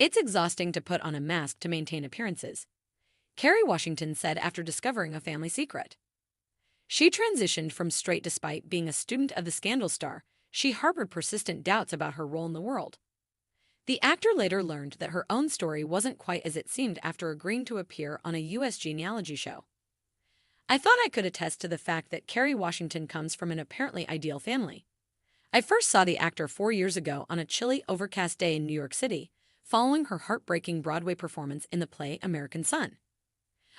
It's exhausting to put on a mask to maintain appearances, Kerry Washington said after discovering a family secret. She transitioned from straight despite being a student of the Scandal star. She harbored persistent doubts about her role in the world. The actor later learned that her own story wasn't quite as it seemed after agreeing to appear on a U.S. genealogy show. I thought I could attest to the fact that Kerry Washington comes from an apparently ideal family. I first saw the actor 4 years ago on a chilly, overcast day in New York City, following her heartbreaking Broadway performance in the play American Son.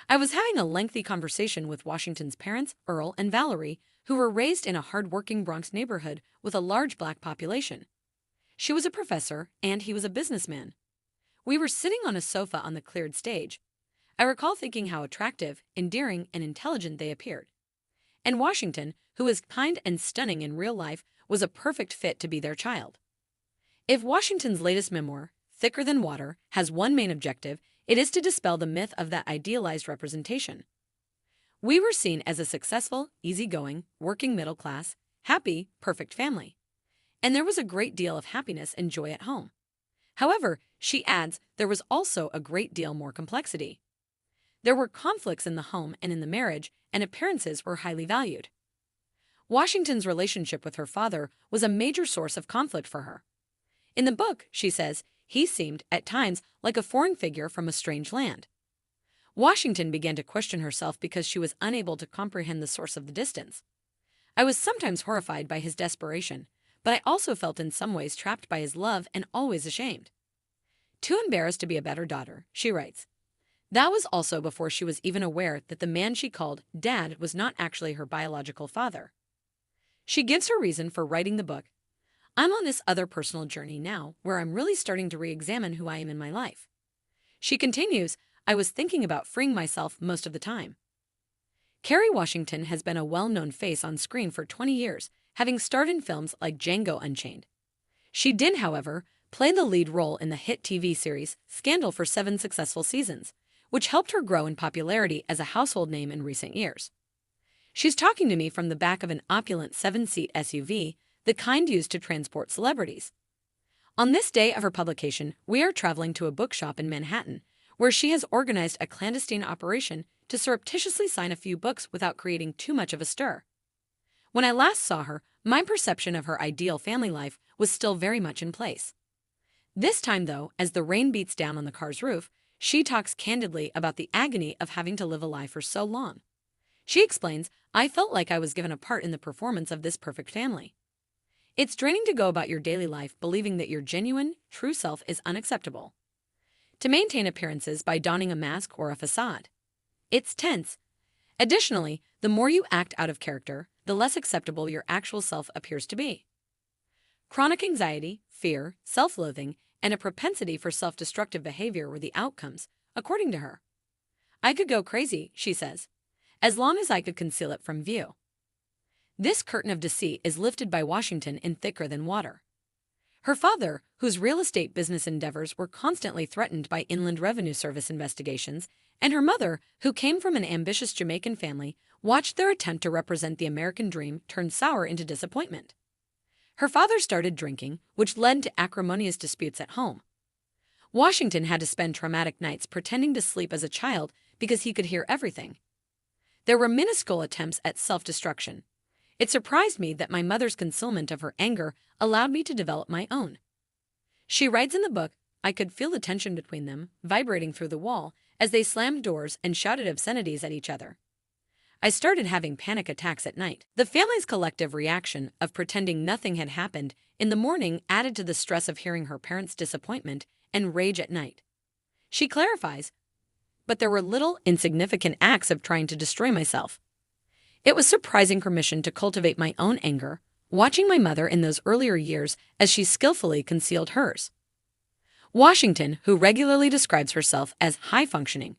I was having a lengthy conversation with Washington's parents, Earl and Valerie, who were raised in a hard-working Bronx neighborhood with a large black population. She was a professor, and he was a businessman. We were sitting on a sofa on the cleared stage. I recall thinking how attractive, endearing, and intelligent they appeared. And Washington, who is kind and stunning in real life, was a perfect fit to be their child. If Washington's latest memoir, Thicker Than Water, has one main objective, it is to dispel the myth of that idealized representation. We were seen as a successful, easygoing, working middle class, happy, perfect family. And there was a great deal of happiness and joy at home. However, she adds, there was also a great deal more complexity. There were conflicts in the home and in the marriage, and appearances were highly valued. Washington's relationship with her father was a major source of conflict for her. In the book, she says, he seemed, at times, like a foreign figure from a strange land. Washington began to question herself because she was unable to comprehend the source of the distance. I was sometimes horrified by his desperation, but I also felt in some ways trapped by his love and always ashamed. Too embarrassed to be a better daughter, she writes. That was also before she was even aware that the man she called Dad was not actually her biological father. She gives her reason for writing the book. I'm on this other personal journey now where I'm really starting to re-examine who I am in my life. She continues, I was thinking about freeing myself most of the time. Kerry Washington has been a well-known face on screen for 20 years, having starred in films like Django Unchained. She did, however, play the lead role in the hit TV series Scandal for 7 successful seasons, which helped her grow in popularity as a household name in recent years. She's talking to me from the back of an opulent 7-seat SUV, the kind used to transport celebrities. On this day of her publication, we are traveling to a bookshop in Manhattan, where she has organized a clandestine operation to surreptitiously sign a few books without creating too much of a stir. When I last saw her, my perception of her ideal family life was still very much in place. This time, though, as the rain beats down on the car's roof, she talks candidly about the agony of having to live a life for so long. She explains, I felt like I was given a part in the performance of this perfect family. It's draining to go about your daily life believing that your genuine, true self is unacceptable. To maintain appearances by donning a mask or a facade. It's tense. Additionally, the more you act out of character, the less acceptable your actual self appears to be. Chronic anxiety, fear, self-loathing, and a propensity for self-destructive behavior were the outcomes, according to her. I could go crazy, she says, as long as I could conceal it from view. This curtain of deceit is lifted by Washington in Thicker Than Water. Her father, whose real estate business endeavors were constantly threatened by Inland Revenue Service investigations, and her mother, who came from an ambitious Jamaican family, watched their attempt to represent the American dream turn sour into disappointment. Her father started drinking, which led to acrimonious disputes at home. Washington had to spend traumatic nights pretending to sleep as a child because he could hear everything. There were minuscule attempts at self-destruction. It surprised me that my mother's concealment of her anger allowed me to develop my own. She writes in the book, I could feel the tension between them, vibrating through the wall, as they slammed doors and shouted obscenities at each other. I started having panic attacks at night. The family's collective reaction of pretending nothing had happened in the morning added to the stress of hearing her parents' disappointment and rage at night. She clarifies, but there were little, insignificant acts of trying to destroy myself. It was surprising permission to cultivate my own anger, watching my mother in those earlier years as she skillfully concealed hers. Washington, who regularly describes herself as high-functioning,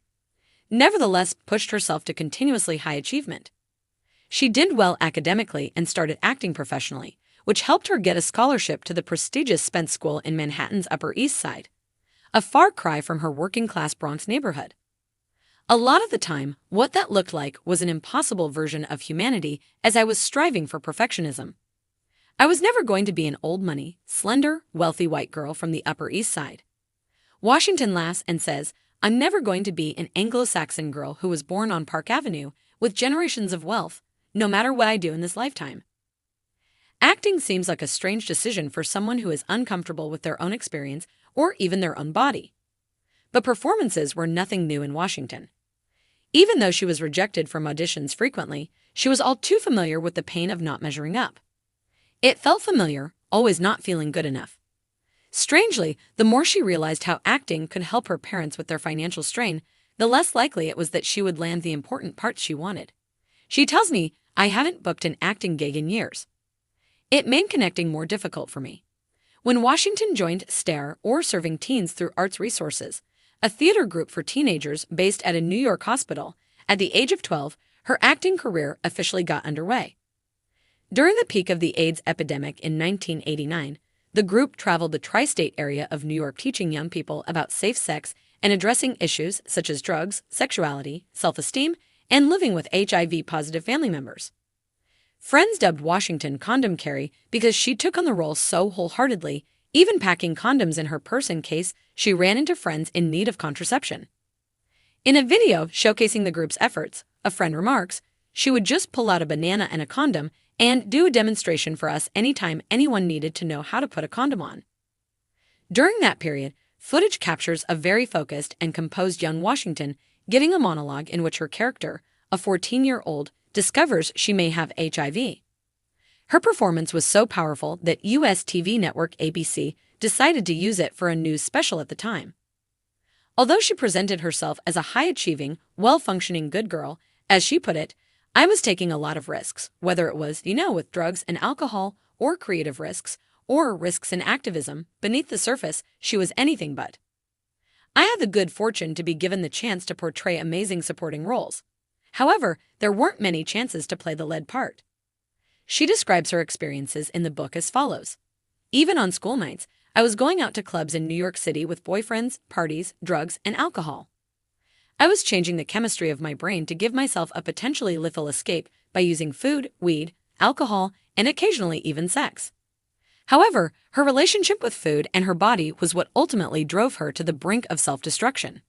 nevertheless pushed herself to continuously high achievement. She did well academically and started acting professionally, which helped her get a scholarship to the prestigious Spence School in Manhattan's Upper East Side, a far cry from her working-class Bronx neighborhood. A lot of the time, what that looked like was an impossible version of humanity as I was striving for perfectionism. I was never going to be an old money, slender, wealthy white girl from the Upper East Side. Washington laughs and says, "I'm never going to be an Anglo-Saxon girl who was born on Park Avenue with generations of wealth, no matter what I do in this lifetime." Acting seems like a strange decision for someone who is uncomfortable with their own experience or even their own body. But performances were nothing new in Washington. Even though she was rejected from auditions frequently, she was all too familiar with the pain of not measuring up. It felt familiar, always not feeling good enough. Strangely, the more she realized how acting could help her parents with their financial strain, the less likely it was that she would land the important parts she wanted. She tells me, "I haven't booked an acting gig in years. It made connecting more difficult for me." When Washington joined STARE, or Serving Teens Through Arts Resources, a theater group for teenagers based at a New York hospital, at the age of 12, her acting career officially got underway. During the peak of the AIDS epidemic in 1989, the group traveled the tri-state area of New York teaching young people about safe sex and addressing issues such as drugs, sexuality, self-esteem, and living with HIV-positive family members. Friends dubbed Washington Condom Kerry because she took on the role so wholeheartedly, even packing condoms in her purse in case she ran into friends in need of contraception. In a video showcasing the group's efforts, a friend remarks, "She would just pull out a banana and a condom and do a demonstration for us anytime anyone needed to know how to put a condom on." During that period, footage captures a very focused and composed young Washington giving a monologue in which her character, a 14-year-old, discovers she may have HIV. Her performance was so powerful that U.S. TV network ABC decided to use it for a news special at the time. Although she presented herself as a high-achieving, well-functioning good girl, as she put it, "I was taking a lot of risks, whether it was, with drugs and alcohol, or creative risks, or risks in activism. Beneath the surface, she was anything but. I had the good fortune to be given the chance to portray amazing supporting roles. However, there weren't many chances to play the lead part." She describes her experiences in the book as follows. "Even on school nights, I was going out to clubs in New York City with boyfriends, parties, drugs, and alcohol. I was changing the chemistry of my brain to give myself a potentially lethal escape by using food, weed, alcohol, and occasionally even sex." However, her relationship with food and her body was what ultimately drove her to the brink of self-destruction.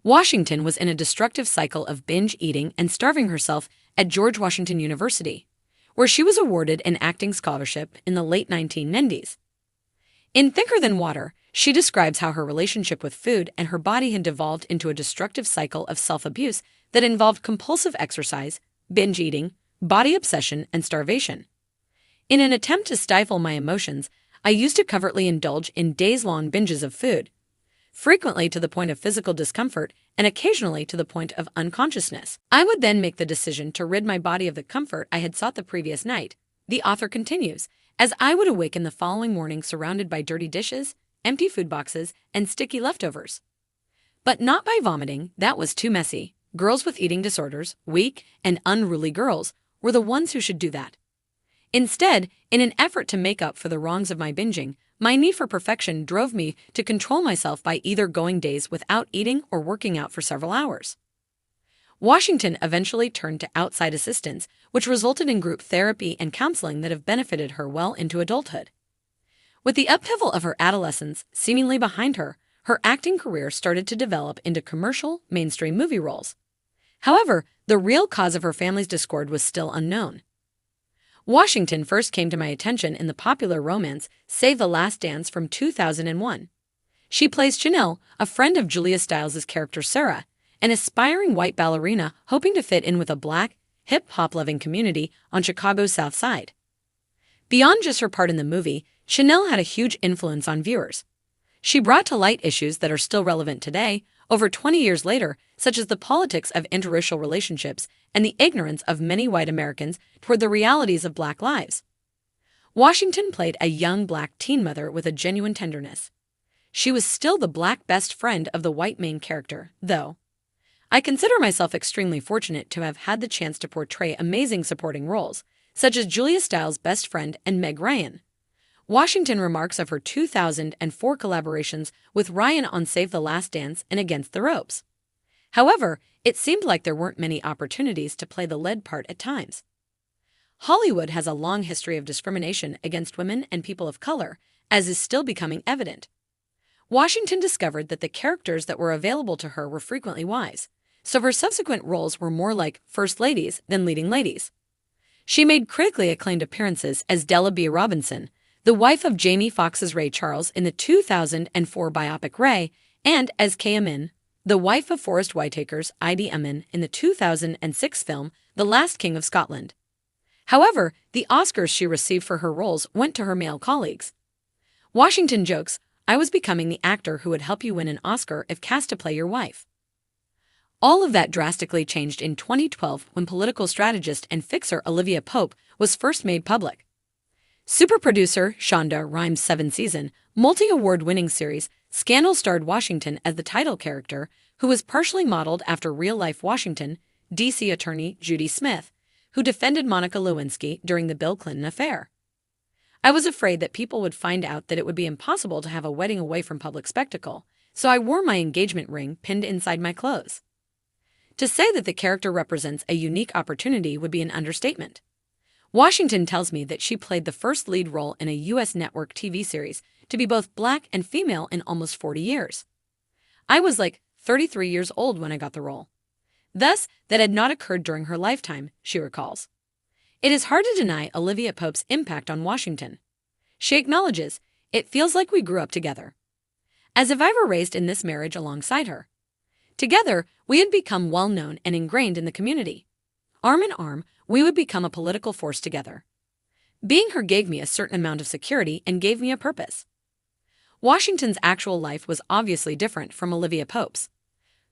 Washington was in a destructive cycle of binge eating and starving herself at George Washington University, where she was awarded an acting scholarship in the late 1990s. In Thicker Than Water, she describes how her relationship with food and her body had devolved into a destructive cycle of self-abuse that involved compulsive exercise, binge eating, body obsession, and starvation. "In an attempt to stifle my emotions, I used to covertly indulge in days-long binges of food, frequently to the point of physical discomfort and occasionally to the point of unconsciousness. I would then make the decision to rid my body of the comfort I had sought the previous night," the author continues, "as I would awaken the following morning surrounded by dirty dishes, empty food boxes, and sticky leftovers. But not by vomiting, that was too messy. Girls with eating disorders, weak and unruly girls, were the ones who should do that. Instead, in an effort to make up for the wrongs of my binging, my need for perfection drove me to control myself by either going days without eating or working out for several hours." Washington eventually turned to outside assistance, which resulted in group therapy and counseling that have benefited her well into adulthood. With the upheaval of her adolescence seemingly behind her, her acting career started to develop into commercial, mainstream movie roles. However, the real cause of her family's discord was still unknown. Washington first came to my attention in the popular romance Save the Last Dance from 2001. She plays Chanel, a friend of Julia Stiles' character Sarah, an aspiring white ballerina hoping to fit in with a black, hip-hop-loving community on Chicago's South Side. Beyond just her part in the movie, Chanel had a huge influence on viewers. She brought to light issues that are still relevant today, over 20 years later, such as the politics of interracial relationships and the ignorance of many white Americans toward the realities of Black lives. Washington played a young Black teen mother with a genuine tenderness. She was still the Black best friend of the white main character, though. I consider myself extremely fortunate to have had the chance to portray amazing supporting roles, such as Julia Stiles' best friend and Meg Ryan. Washington remarks of her 2004 collaborations with Ryan on Save the Last Dance and Against the Ropes. However, it seemed like there weren't many opportunities to play the lead part at times. Hollywood has a long history of discrimination against women and people of color, as is still becoming evident. Washington discovered that the characters that were available to her were frequently wives, so her subsequent roles were more like first ladies than leading ladies. She made critically acclaimed appearances as Della B. Robinson, the wife of Jamie Foxx's Ray Charles in the 2004 biopic Ray, and as Kay Amin, the wife of Forrest Whitaker's Idi Amin in the 2006 film The Last King of Scotland. However, the Oscars she received for her roles went to her male colleagues. Washington jokes, "I was becoming the actor who would help you win an Oscar if cast to play your wife." All of that drastically changed in 2012 when political strategist and fixer Olivia Pope was first made public. Super producer Shonda Rhimes' seven-season, multi-award-winning series Scandal starred Washington as the title character, who was partially modeled after real-life Washington, D.C. Attorney Judy Smith, who defended Monica Lewinsky during the Bill Clinton affair. "I was afraid that people would find out that it would be impossible to have a wedding away from public spectacle, so I wore my engagement ring pinned inside my clothes." To say that the character represents a unique opportunity would be an understatement. Washington tells me that she played the first lead role in a U.S. network TV series to be both black and female in almost 40 years. "I was like 33 years old when I got the role. Thus, that had not occurred during her lifetime," she recalls. It is hard to deny Olivia Pope's impact on Washington. She acknowledges, "It feels like we grew up together, as if I were raised in this marriage alongside her. Together, we had become well-known and ingrained in the community. Arm in arm, we would become a political force together. Being her gave me a certain amount of security and gave me a purpose." Washington's actual life was obviously different from Olivia Pope's.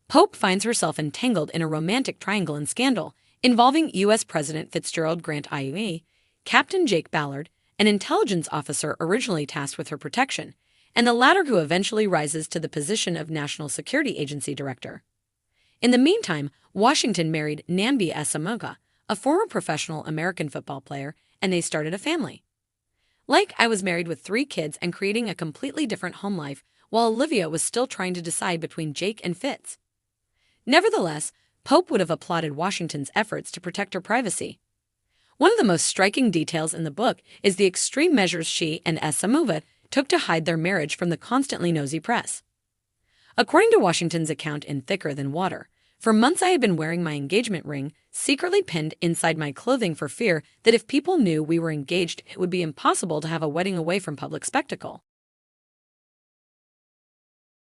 Pope finds herself entangled in a romantic triangle in Scandal involving U.S. President Fitzgerald Grant IUE, Captain Jake Ballard, an intelligence officer originally tasked with her protection, and the latter who eventually rises to the position of National Security Agency Director. In the meantime, Washington married Nnamdi Asomugha, a former professional American football player, and they started a family. "Like, I was married with 3 kids and creating a completely different home life, while Olivia was still trying to decide between Jake and Fitz." Nevertheless, Pope would have applauded Washington's efforts to protect her privacy. One of the most striking details in the book is the extreme measures she and Asomugha took to hide their marriage from the constantly nosy press. According to Washington's account in Thicker Than Water, "For months I had been wearing my engagement ring secretly pinned inside my clothing for fear that if people knew we were engaged, it would be impossible to have a wedding away from public spectacle."